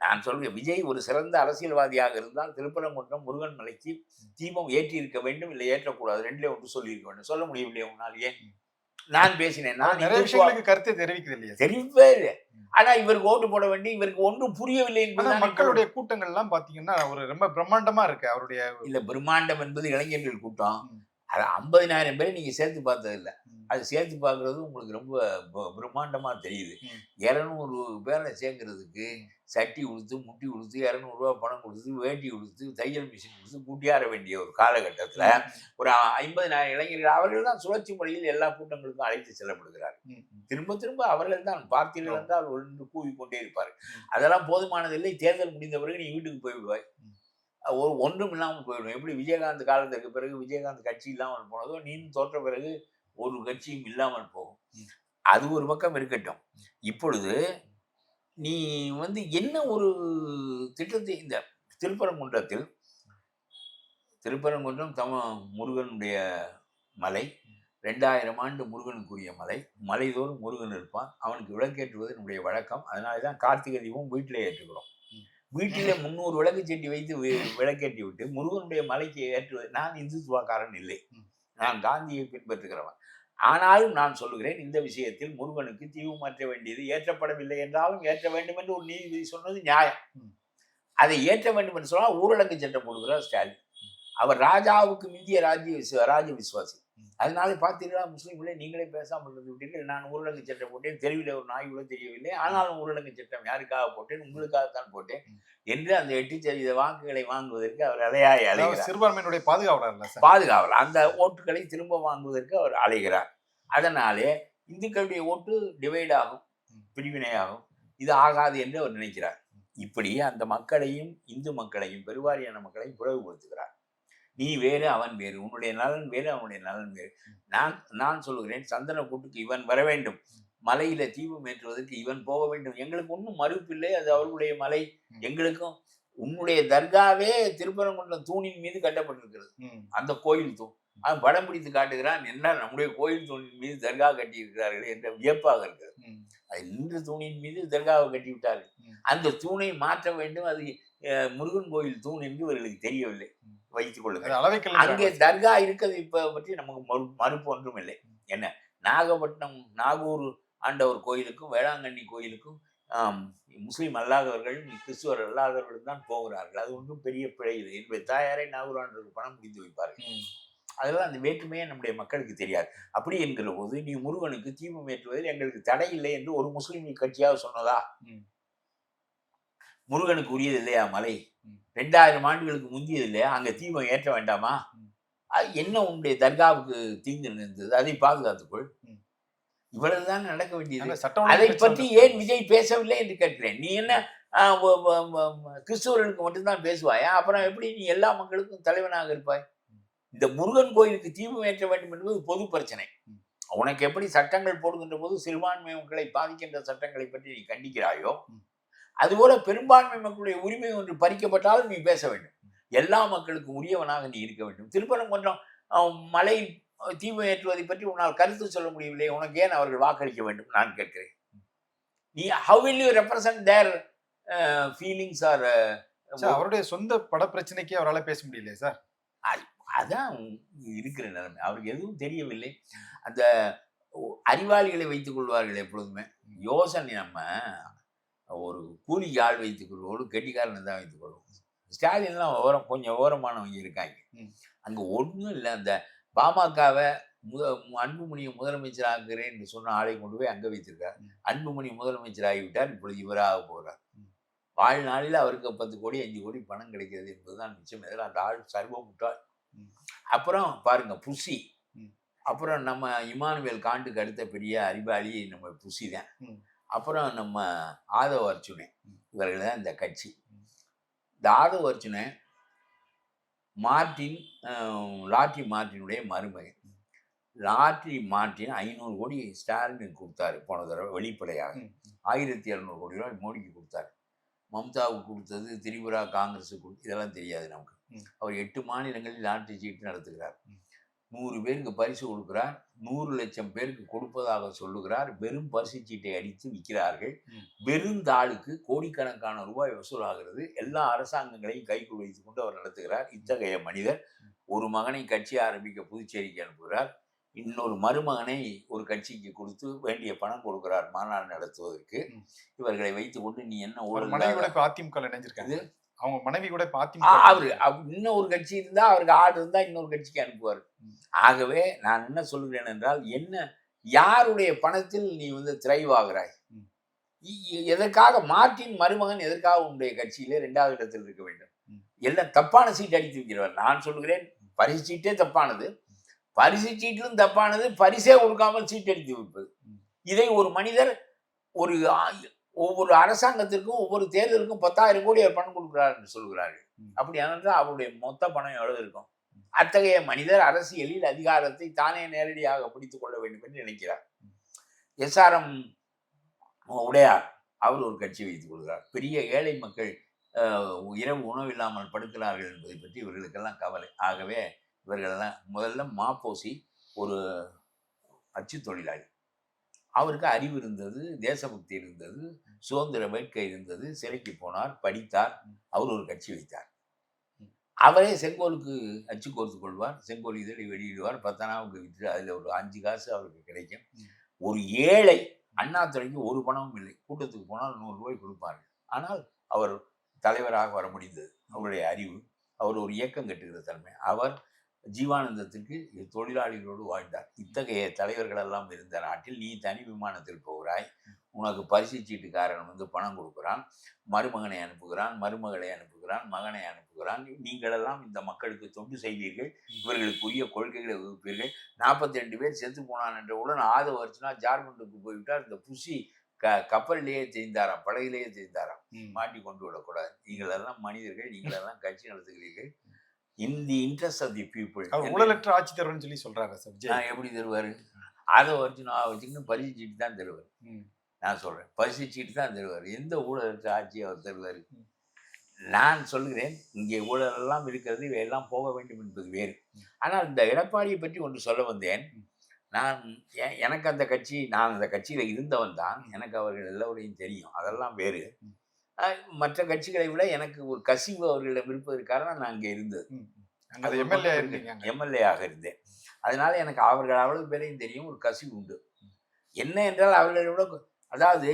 நான் சொல்கிறேன் விஜய் ஒரு சிறந்த அரசியல்வாதியாக இருந்தால் திருப்பரங்குன்றம் முருகன் மலைக்கு தீபம் ஏற்றி இருக்க வேண்டும், இல்லை ஏற்றக்கூடாது. 2ல ஒன்று சொல்லி இருக்க வேண்டும். சொல்ல முடியவில்லையே உன்னால்? ஏன்? நான் பேசினேன். நான் நிறைய விஷயங்களுக்கு கருத்தை தெரிவிக்கவே இல்லை. ஆனா இவருக்கு ஓட்டு போட வேண்டி இவருக்கு ஒன்றும் புரியவில்லை என்பது. மக்களுடைய கூட்டங்கள் எல்லாம் பாத்தீங்கன்னா ஒரு ரொம்ப பிரம்மாண்டமா இருக்கு அவருடைய. இல்ல, பிரம்மாண்டம் என்பது இளைஞர்கள் கூட்டம். அது 50,000 பேரை நீங்க சேர்த்து பார்த்தது இல்லை. அது சேர்த்து பார்க்கறது உங்களுக்கு ரொம்ப பிரம்மாண்டமா தெரியுது. 200 பேரை சேர்க்கறதுக்கு சட்டி கொடுத்து முட்டி கொடுத்து 200 ரூபா பணம் கொடுத்து வேட்டி கொடுத்து தையல் மிஷின் கொடுத்து கூட்டியார வேண்டிய ஒரு காலகட்டத்துல ஒரு 50,000 இளைஞர்கள் அவர்கள் தான் சுழற்சி முறையில் எல்லா கூட்டங்களுக்கும் அழைத்து செல்லப்படுகிறார்கள். திரும்ப திரும்ப அவர்கள் தான் பார்த்தீர்கள் என்றால் ஒன்று கூவிக்கொண்டே இருப்பார்கள். அதெல்லாம் போதுமானதில்லை. தேர்தல் முடிந்த பிறகு நீ வீட்டுக்கு போய்விடுவாய். ஒன்றும் இல்லாமல் போயிடும். எப்படி விஜயகாந்த் காலத்துக்கு பிறகு விஜயகாந்த் கட்சி இல்லாமல் போனதோ, நீனும் தோற்ற பிறகு ஒரு கட்சியும் இல்லாமல் போகும். அது ஒரு பக்கம் இருக்கட்டும். இப்பொழுது நீ என்ன ஒரு திட்டத்தை இந்த திருப்பரங்குன்றம் முருகனுடைய மலை, 2000 ஆண்டு முருகனுக்குரிய மலை. மலைதோறும் முருகன் இருப்பான். அவனுக்கு விளக்கேற்றுவது நம்முடைய வழக்கம். அதனாலதான் கார்த்திகை தீபம் வீட்டிலே ஏற்றுக்கிறோம். வீட்டிலே 300 விளக்கு சட்டி வைத்து விளக்கேற்றி விட்டு முருகனுடைய மலைக்கு ஏற்றுவது. நான் இந்துத்துவக்காரன் இல்லை, நான் காந்தியை பின்பற்றுகிறவன். ஆனாலும் நான் சொல்லுகிறேன், இந்த விஷயத்தில் முருகனுக்கு தீவு மாற்ற வேண்டியது ஏற்றப்படவில்லை என்றாலும் ஏற்ற வேண்டும் என்று ஒரு நீதிபதி சொன்னது நியாயம். அதை ஏற்ற வேண்டும் என்று சொன்னால் ஊரடங்கு சட்டம் போடுகிறார் ஸ்டாலின். அவர் ராஜாவுக்கு மிஞ்சிய ராஜ விசுவாசி. அதனால பார்த்தீர்களா, முஸ்லீம்களே நீங்களே பேசாமல் இருந்து விட்டீர்கள். நான் ஊரடங்கு சட்டம் போட்டேன், தெருவில் ஒரு நாய் கூட தெரியவில்லை, ஆனாலும் ஊரடங்கு சட்டம் யாருக்காக போட்டேன், உங்களுக்காகத்தான் போட்டேன் என்று அந்த 8% வாக்குகளை வாங்குவதற்கு அவர் அலையாய் அலைகிறார். சிறுபான்மையினுடைய பாதுகாவலர் பாதுகாவலர் அந்த ஓட்டுகளை திரும்ப வாங்குவதற்கு அவர் அலைகிறார். அதனாலே இந்துக்களுடைய ஓட்டு டிவைட் ஆகும், பிரிவினையாகும், இது ஆகாது என்று அவர் நினைக்கிறார். இப்படி அந்த மக்களையும் இந்து மக்களையும் பெருவாரியான மக்களையும் பிளவுபடுத்துகிறார். நீ வேறு அவன் வேறு, உன்னுடைய நலன் வேறு அவனுடைய நலன் வேறு. நான் சொல்லுகிறேன், சந்தன கூட்டுக்கு இவன் வர வேண்டும், மலையில தீபம் ஏற்றுவதற்கு இவன் போக வேண்டும். எங்களுக்கு ஒன்றும் மறுப்பு இல்லை, அது அவர்களுடைய மலை. எங்களுக்கும் உன்னுடைய தர்காவே திருப்பரங்குன்றம் தூணின் மீது கட்டப்பட்டிருக்கிறது, அந்த கோயில் தூண். அவன் படம் பிடித்து காட்டுகிறான், என்ன நம்முடைய கோயில் தூணின் மீது தர்கா கட்டி இருக்கிறார்கள் என்ற வியப்பாக இருக்கிறது. அது நின்று தூணின் மீது தர்காவை கட்டி விட்டார்கள். அந்த தூணை மாற்ற வேண்டும், அது முருகன் கோயில் தூண் என்று இவர்களுக்கு தெரியவில்லை. வைத்துக் கொள்ளுங்கள், அங்கே தர்கா இருக்கிறது இப்ப பற்றி நமக்கு மறுப்பு ஒன்றும் இல்லை. என்ன, நாகப்பட்டினம் நாகூர் ஆண்டவர் கோயிலுக்கும் வேளாங்கண்ணி கோயிலுக்கும் முஸ்லீம் அல்லாதவர்கள் கிறிஸ்துவர் அல்லாதவர்கள் தான் போகிறார்கள். அது ஒன்றும் பெரிய பிழை இல்லை. என்னுடைய தாயாரை நாகூர் ஆண்டவருக்கு பணம் முடிந்து வைப்பார்கள். அதெல்லாம் அந்த வேற்றுமையே நம்முடைய மக்களுக்கு தெரியாது. அப்படி என்கிற போது நீ முருகனுக்கு தீபம் ஏற்றுவதில் எங்களுக்கு தடை இல்லை என்று ஒரு முஸ்லீம் கட்சியாக சொன்னதா? முருகனுக்கு உரியது இல்லையா மலை? 2000 ஆண்டுகளுக்கு முந்தியது இல்லையா? அங்க தீபம் ஏற்ற வேண்டாமா? என்ன உன்னுடைய தர்காவுக்கு தீங்கு இருந்தது? அதை பாதுகாத்துக்கொள். இவ்வளவுதான் நடக்க வேண்டியது. அதை பற்றி ஏன் விஜய் பேசவில்லை என்று கேட்கிறேன். நீ என்ன கிறிஸ்துவர்களுக்கு மட்டும்தான் பேசுவாயா? அப்புறம் எப்படி நீ எல்லா மக்களுக்கும் தலைவனாக இருப்பாய்? இந்த முருகன் கோயிலுக்கு தீபம் ஏற்ற வேண்டும் என்பது பொது பிரச்சனை. உனக்கு எப்படி சட்டங்கள் போடுகின்ற போது சிறுபான்மை மக்களை பாதிக்கின்ற சட்டங்களை பற்றி நீ கண்டிக்கிறாயோ, அதுபோல பெரும்பான்மை மக்களுடைய உரிமை ஒன்று பறிக்கப்பட்டாலும் நீ பேச வேண்டும். எல்லா மக்களுக்கும் உரியவனாக நீ இருக்க வேண்டும். திருப்பரங்குன்றம் மலை தீபம் ஏற்றுவதை பற்றி உன்னால் கருத்து சொல்ல முடியவில்லை, உனக்கு ஏன் அவர்கள் வாக்களிக்க வேண்டும் நான் கேட்கிறேன். நீ how will you represent their feelings or அவருடைய சொந்த பட பிரச்சனைக்கு அவரால் பேச முடியல சார். அதான் இருக்கிற நிலைமை. அவருக்கு எதுவும் தெரியவில்லை. அந்த அறிவாளிகளை வைத்துக் கொள்வார்கள் எப்பொழுதுமே. யோசனை நம்ம ஒரு கூலிக்கு ஆள் வைத்துக் கொள்வோடு கெட்டிக்காரனை தான் வைத்துக் கொள்வோம். ஸ்டாலின்லாம் கொஞ்சம் ஓரமானவங்க இருக்காங்க. அங்கே ஒன்றும் இல்லை. அந்த பாமகவை அன்புமணியை முதலமைச்சராகிறேன் என்று சொன்ன ஆளை கொண்டு போய் அங்கே வைத்திருக்கார். அன்புமணி முதலமைச்சராகிவிட்டார், இப்பொழுது இவராக போகிறார். வாழ்நாளில் அவருக்கு 10 கோடி 5 கோடி பணம் கிடைக்கிறது என்பதுதான் மிச்சம். எதில் அந்த ஆள் சர்வ முட்டாள். அப்புறம் பாருங்க புசி, அப்புறம் நம்ம இமானுவேல் காண்டுக்கு அடுத்த பெரிய அறிவாளி நம்ம புசி தான். அப்புறம் நம்ம ஆதவ அர்ச்சுனே, இவர்கள் தான் இந்த கட்சி. இந்த ஆதவ அர்ச்சுனே மார்டின், லாட்ரி மார்டினுடைய மருமகன். லாட்ரி மார்டின் 500 கோடி ஸ்டாலினுக்கு கொடுத்தாரு போன தடவை வெளிப்படையாக. 1700 கோடி ரூபாய் மோடிக்கு கொடுத்தாரு. மம்தாவுக்கு கொடுத்தது, திரிபுரா காங்கிரஸுக்கு கொடுத்து, இதெல்லாம் தெரியாது நமக்கு. அவர் 8 மாநிலங்களில் லாட்ரி சீட்டு நடத்துகிறார். 100 பேருக்கு பரிசு கொடுக்கிறார். 100 லட்சம் பேருக்கு கொடுப்பதாக சொல்லுகிறார். வெறும் பரிசு சீட்டை அடித்து விற்கிறார்கள். வெறும் தாளுக்கு கோடிக்கணக்கான ரூபாய் வசூலாகிறது. எல்லா அரசாங்கங்களையும் கைக்குள் வைத்துக் கொண்டு அவர் நடத்துகிறார். இத்தகைய மனிதர் ஒரு மகனை கட்சி ஆரம்பிக்க புதுச்சேரிக்கு அனுப்புகிறார். இன்னொரு மருமகனை ஒரு கட்சிக்கு கொடுத்து வேண்டிய பணம் கொடுக்கிறார் மாநாடு நடத்துவதற்கு. இவர்களை வைத்துக் கொண்டு நீ என்ன அதிமுக இணைஞ்சிருக்காங்க. அவங்க மனைவி கூட அவரு இன்னொரு கட்சி இருந்தா, அவருக்கு ஆடு இருந்தா இன்னொரு கட்சிக்கு அனுப்புவார். ஆகவே நான் என்ன சொல்கிறேன் என்றால், என்ன யாருடைய பணத்தில் நீ திரைவ் ஆகிறாய்? எதற்காக மார்ட்டின் மருமகன் எதற்காக உன்னுடைய கட்சியிலே 2வது இடத்தில் இருக்க வேண்டும்? எல்லாம் தப்பான சீட் அடித்து வைக்கிறவர். நான் சொல்கிறேன், பரிசு சீட்டே தப்பானது, பரிசு சீட்டிலும் தப்பானது, பரிசே கொடுக்காமல் சீட் அடித்து வைப்பது. இதை ஒரு மனிதர் ஒவ்வொரு அரசாங்கத்திற்கும் ஒவ்வொரு தேர்தலுக்கும் 10,000 கோடி பணம் கொடுக்கிறார் என்று சொல்கிறார்கள். அப்படி ஆனால் அவருடைய மொத்த பணம் எவ்வளவு இருக்கும்? அத்தகைய மனிதர் அரசியலில் அதிகாரத்தை தானே நேரடியாக பிடித்துக் கொள்ள வேண்டும் என்று நினைக்கிறார். SRM உடையார் அவர் ஒரு கட்சி வைத்துக் கொள்கிறார். பெரிய ஏழை மக்கள் இரவு உணவு இல்லாமல் படுக்கிறார்கள் என்பதை பற்றி இவர்களுக்கெல்லாம் கவலை. ஆகவே இவர்களெல்லாம் முதல்ல மாப்போசி ஒரு அச்சு தொழிலாளி. அவருக்கு அறிவு இருந்தது, தேசபக்தி இருந்தது, சுதந்திர வேட்கை இருந்தது. சிறைக்கு போனார், படித்தார், அவர் ஒரு கட்சி வைத்தார். அவரே செங்கோலுக்கு அச்சு கோர்த்து கொள்வார், செங்கோல் இதழை வெளியிடுவார், 10 அணாவுக்கு விற்று அதில் ஒரு 5 காசு அவருக்கு கிடைக்கும். ஒரு ஏழை அண்ணாதுரைக்கு ஒரு பணமும் இல்லை. கூட்டத்துக்கு போனால் 100 ரூபாய் கொடுப்பார்கள். ஆனால் அவர் தலைவராக வர முடிந்தது. அவருடைய அறிவு, அவர் ஒரு இயக்கம் கட்டுகிற தன்மை. அவர் ஜீவானந்தத்திற்கு தொழிலாளிகளோடு வாழ்ந்தார். இத்தகைய தலைவர்கள் எல்லாம் இருந்த நாட்டில் நீ தனி விமானத்தில் போகிறாய், உனக்கு பரிசு சீட்டுக்காரன் வந்து பணம் கொடுக்குறான், மருமகனை அனுப்புகிறான், மருமகளை அனுப்புகிறான், மகனை அனுப்புகிறான். நீங்களெல்லாம் இந்த மக்களுக்கு தொண்டு செய்வீர்கள், இவர்களுக்கு உரிய கொள்கைகளை வகுப்பீர்கள். 42 பேர் செத்து போனான் என்றவுடன் ஆதவ அர்ச்சனா ஜார்க்கண்டுக்கு போய்விட்டார். இந்த புஷி கப்பலிலேயே தெரிந்தாராம், படகிலேயே தெரிந்தாராம். மாட்டி கொண்டு விடக்கூடாது. நீங்களெல்லாம் மனிதர்கள், நீங்களெல்லாம் கட்சி நடத்துகிறீர்கள். In the interest of the people. ஊழலற்ற ஆட்சி தருவன்னு சொல்லி சொல்றாங்க சார். எப்படி தருவாரு? ஆதவ அர்ச்சனா வச்சுக்கின்னு பரிசு சீட்டு தான் தருவார். நான் சொல்றேன், பரிசு சீட்டு தான் தருவார். எந்த ஊழலற்ற ஆட்சியை அவர் தருவார்? நான் சொல்கிறேன், இங்கே ஊழல் எல்லாம் இருக்கிறது, இவையெல்லாம் போக வேண்டும் என்பது வேறு. ஆனால் இந்த எடப்பாடியை பற்றி ஒன்று சொல்ல வந்தேன். நான் எனக்கு அந்த கட்சி, நான் அந்த கட்சியில் இருந்தவன் தான். எனக்கு அவர்கள் எல்லோரையும் தெரியும், அதெல்லாம் வேறு. மற்ற கட்சிகளை விட எனக்கு ஒரு கசிவு அவர்களிடம் இருப்பதற்கு காரணம் நான் அங்கே இருந்தது. எம்எல்ஏ ஆக இருந்தேன். அதனால எனக்கு அவர்கள் அவ்வளவு பேரையும் தெரியும். ஒரு கசிவு உண்டு. என்ன என்றால் அவர்களை விட, அதாவது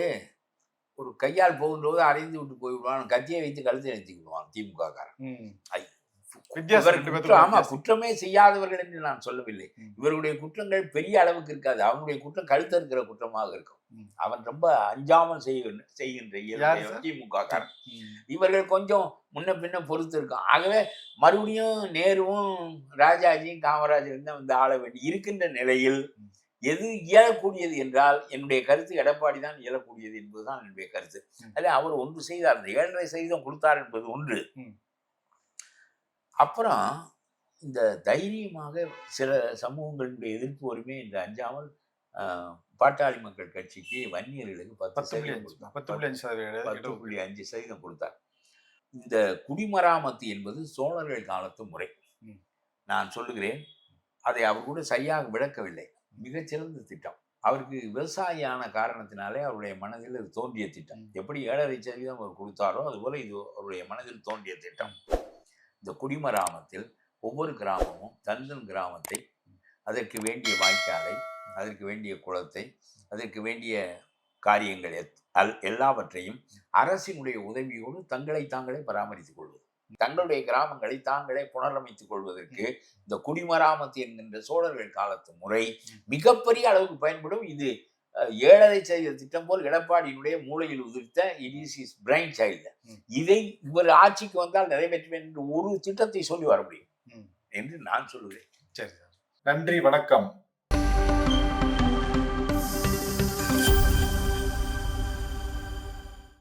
ஒரு கையால் போகும்போது அடைந்து விட்டு போய்விடுவான், கத்தியை வைத்து கழுத்தை நிறுத்தி விடுவான் திமுக காரன். ஆமா, குற்றமே செய்யாதவர்கள் என்று நான் சொல்லவில்லை. இவருடைய குற்றங்கள் பெரிய அளவுக்கு இருக்காது. அவனுடைய குற்றம் கழுத்த இருக்கிற குற்றமாக இருக்கும். அவன் ரொம்ப அஞ்சாமல் செய்கின்ற திமுக காரன். இவர்கள் கொஞ்சம் முன்ன பின்ன பொறுத்து இருக்கும். ஆகவே மறுபடியும் நேருவும் ராஜாஜியும் காமராஜரும் தான் வந்து ஆள வேண்டி இருக்கின்ற நிலையில் எது இயலக்கூடியது என்றால் என்னுடைய கருத்து எடப்பாடி தான் இயலக்கூடியது என்பதுதான் என்னுடைய கருத்து. அதில் அவர் ஒன்று செய்தார், இந்த 7.5% கொடுத்தார் என்பது ஒன்று. அப்புறம் இந்த தைரியமாக சில சமூகங்களுடைய எதிர்ப்பு வருமே என்று அஞ்சாமல் பாட்டாளி மக்கள் கட்சிக்கு வன்னியர்களுக்கு 10.5% கொடுத்தார். இந்த குடிமராமத்து என்பது சோழர்கள் காலத்து முறை. நான் சொல்லுகிறேன், அதை அவர் கூட சரியாக விளக்கவில்லை. மிகச்சிறந்த திட்டம். அவருக்கு விவசாயியான காரணத்தினாலே அவருடைய மனதில் இது தோன்றிய திட்டம். எப்படி 7.5% அவர் கொடுத்தாரோ அதுபோல இது அவருடைய மனதில் தோன்றிய திட்டம். இந்த குடிமராமத்தில் ஒவ்வொரு கிராமமும் தந்தன் கிராமத்தை, அதற்கு வேண்டிய வாய்க்காலை, அதற்கு வேண்டிய குளத்தை, அதற்கு வேண்டிய காரியங்கள் எல்லாவற்றையும் அரசினுடைய உதவியோடு தங்களை தாங்களே பராமரித்துக் கொள்வது, தங்களுடைய கிராமங்களை தாங்களே புனரமைத்துக் கொள்வதற்கு இந்த குடிமராமத்து என்கின்ற சோழர்கள் காலத்து முறை மிகப்பெரிய அளவுக்கு பயன்படும். இது 7.5% திட்டம் போல் எடப்பாடியினுடைய மூளையில் உதிர்த்த it is his brainchild. இதை இவர் ஆட்சிக்கு வந்தால் நிறைவேற்றுவேன் என்று ஒரு திட்டத்தை சொல்லி வர முடியும் என்று நான் சொல்லுகிறேன். சரி, நன்றி, வணக்கம்.